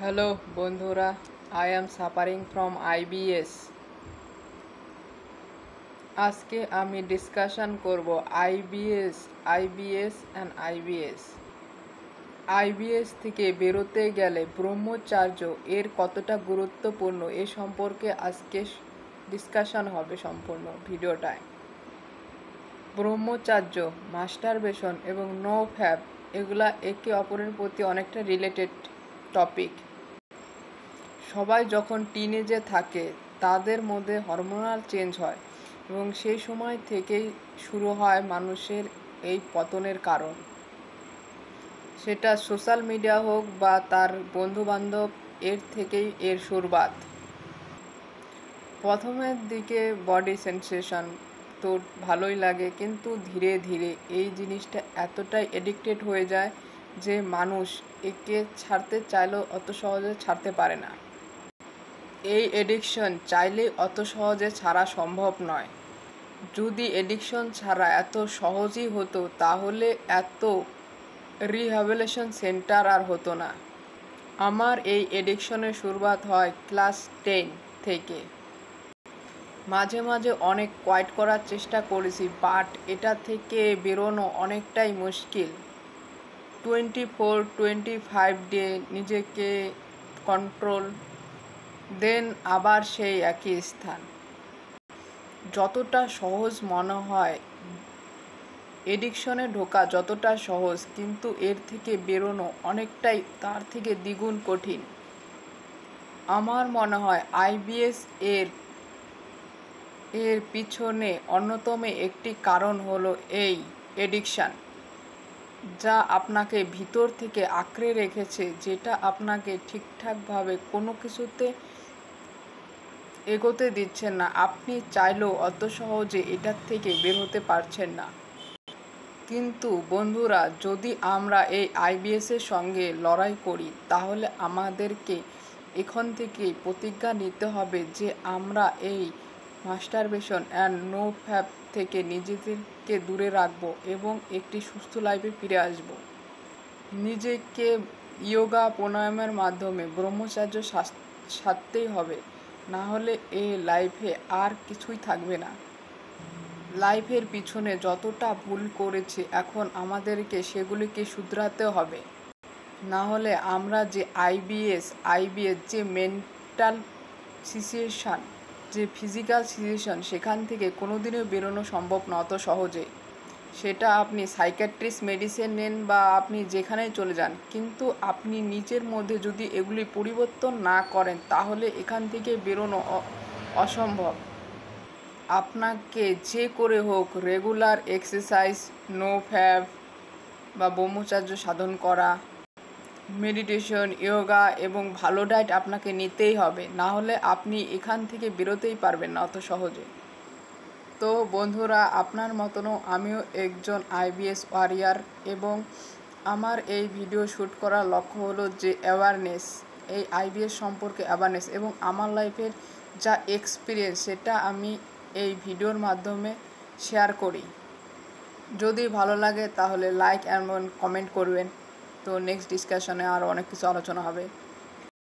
Hello বন্ধুরা, I am suffering from IBS. আজকে আমি ডিসকাশন করব আইবিএস অ্যান্ড আইবিএস থেকে বেরোতে গেলে ব্রহ্মচর্য এর কতটা গুরুত্বপূর্ণ এ সম্পর্কে আজকে ডিসকাশন হবে সম্পূর্ণ ভিডিওটায়। ব্রহ্মচর্য, মাস্টারবেশন এবং নো ফ্যাব এগুলা একে অপরের প্রতি অনেকটা রিলেটেড টপিক। সবাই যখন টিনেজে থাকে তাদের মধ্যে হরমোনাল চেঞ্জ হয় এবং সেই সময় থেকেই শুরু হয় মানুষের এই পতনের কারণ। সেটা সোশ্যাল মিডিয়া হোক বা তার বন্ধুবান্ধব, এর থেকেই এর শুরুয়াত। প্রথমের দিকে বডি সেন্সেশন তো ভালোই লাগে, কিন্তু ধীরে ধীরে এই জিনিসটা এতটাই এডিক্টেড হয়ে যায় যে মানুষ একে ছাড়তে চাইলেও অত সহজে ছাড়তে পারে না। এই এডিকশন চাইলেই অত সহজে ছাড়া সম্ভব নয়। যদি এডিকশন ছাড়া এত সহজই হতো তাহলে এত রিহ্যাবিলিটেশন সেন্টার আর হতো না। আমার এই এডিকশনের শুরুয়াত হয় ক্লাস 10 থেকে। মাঝে মাঝে অনেক কোয়াইট করার চেষ্টা করেছি, বাট এটা থেকে বেরোনো অনেকটাই মুশকিল। 24-25 ডে নিজেকে কন্ট্রোল, দেন আবার সেই একই স্থান। যতটা সহজ মনে হয় এডিকশনে ঢোকা, যতটা সহজ, কিন্তু এর থেকে বেরোনো অনেকটাই তার থেকে দ্বিগুণ কঠিন। আমার মনে হয় আইবিএস এর পিছনে অন্যতম একটি কারণ হলো এই এডিকশান, যা আপনাকে ভিতর থেকে আঁকড়ে রেখেছে, যেটা আপনাকে ঠিকঠাকভাবে কোনো কিছুতে এগোতে দিচ্ছেন না। আপনি চাইলেও অত সহজে এটার থেকে বের হতে পারছেন না। কিন্তু বন্ধুরা, যদি আমরা এই আইবিএসের সঙ্গে লড়াই করি তাহলে আমাদেরকে এখন থেকেই প্রতিজ্ঞা নিতে হবে যে আমরা এই মাস্টারবেশন অ্যান্ড নো ফ্যাব থেকে নিজেদেরকে দূরে রাখবো এবং একটি সুস্থ লাইফে ফিরে আসব। নিজেকে যোগা প্রাণায়ামের মাধ্যমে ব্রহ্মচর্য সাধতেই হবে, না হলে এই লাইফে আর কিছুই থাকবে না। লাইফের পিছনে যতটা ভুল করেছি এখন আমাদেরকে সেগুলিকে শুধরাতে হবে, না হলে আমরা যে আইবিএস যে মেন্টাল সিচুয়েশান, যে ফিজিক্যাল সিচুয়েশান, সেখান থেকে কোনোদিনও বেরোনো সম্ভব না অত সহজে। সেটা আপনি সাইকিয়াট্রিস্ট মেডিসিন নেন বা আপনি যেখানেই চলে যান, কিন্তু আপনি নিজের মধ্যে যদি এগুলি পরিবর্তন না করেন তাহলে এখান থেকে বেরোনো অসম্ভব। আপনাকে যে করে হোক রেগুলার এক্সারসাইজ, নো ফ্যাব বা ব্রহ্মচর্য সাধন করা, মেডিটেশন, যোগা এবং ভালো ডায়েট আপনাকে নিতেই হবে, না হলে আপনি এখান থেকে বেরোতেই পারবেন না অত সহজে। তো বন্ধুরা, আপনার মতনও আমিও একজন আইবিএস ওয়ারিয়ার এবং আমার এই ভিডিও শ্যুট করার লক্ষ্য হলো যে অ্যাওয়ারনেস, এই আইবিএস সম্পর্কে অ্যাওয়ারনেস এবং আমার লাইফের যা এক্সপিরিয়েন্স সেটা আমি এই ভিডিওর মাধ্যমে শেয়ার করি। যদি ভালো লাগে তাহলে লাইক এবং কমেন্ট করবেন। তো নেক্সট ডিসকাশনে আরও অনেক কিছু আলোচনা হবে।